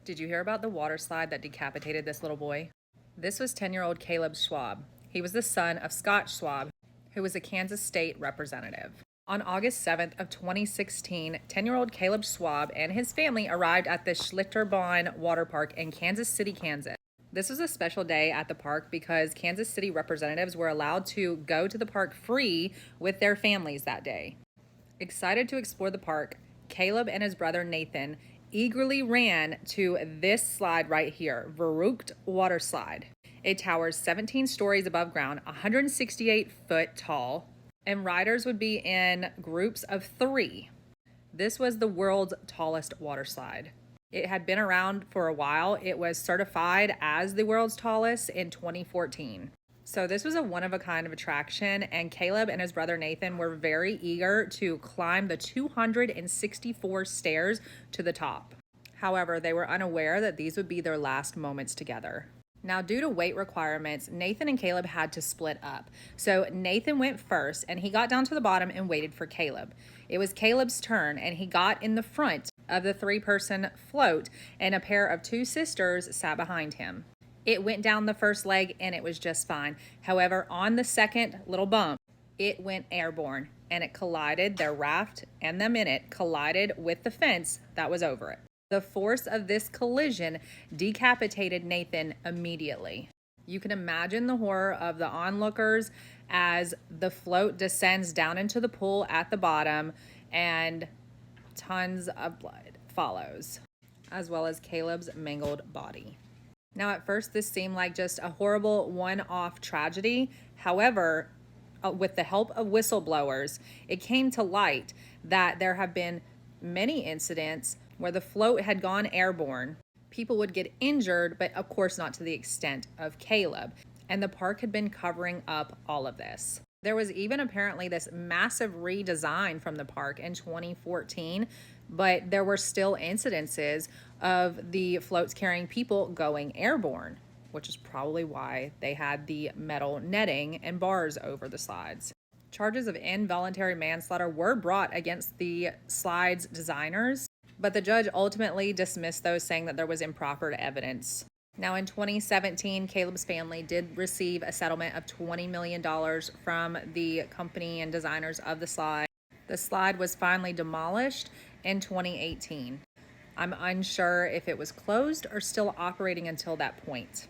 Did you hear about the water slide that decapitated this little boy? This was 10-year-old Caleb Schwab. He was the son of Scott Schwab, who was a Kansas state representative. On August 7th of 2016, 10-year-old Caleb Schwab and his family arrived at the Schlitterbahn Water Park in Kansas City, Kansas. This was a special day at the park because Kansas City representatives were allowed to go to the park free with their families that day. Excited to explore the park, Caleb and his brother Nathan eagerly ran to this slide right here, Verrückt Water Slide. It towers 17 stories above ground, 168 foot tall, and riders would be in groups of 3. This was the world's tallest water slide. It had been around for a while. It was certified as the world's tallest in 2014. So this was a one-of-a-kind of attraction, and Caleb and his brother Nathan were very eager to climb the 264 stairs to the top. However, they were unaware that these would be their last moments together. Now, due to weight requirements, Nathan and Caleb had to split up. So Nathan went first, and he got down to the bottom and waited for Caleb. It was Caleb's turn, and he got in the front of the 3-person float, and a pair of 2 sisters sat behind him. It went down the first leg and it was just fine. However, on the second little bump, it went airborne and it collided, their raft and them in it collided with the fence that was over it. The force of this collision decapitated Nathan immediately. You can imagine the horror of the onlookers as the float descends down into the pool at the bottom and tons of blood follows, as well as Caleb's mangled body. Now, at first, this seemed like just a horrible one-off tragedy. However, with the help of whistleblowers, it came to light that there have been many incidents where the float had gone airborne. People would get injured, but of course not to the extent of Caleb. And the park had been covering up all of this. There was even apparently this massive redesign from the park in 2014, but there were still incidences of the floats carrying people going airborne, which is probably why they had the metal netting and bars over the slides. Charges of involuntary manslaughter were brought against the slide's designers, but the judge ultimately dismissed those, saying that there was improper evidence. Now, in 2017, Caleb's family did receive a settlement of $20 million from the company and designers of the slide. The slide was finally demolished in 2018. I'm unsure if it was closed or still operating until that point.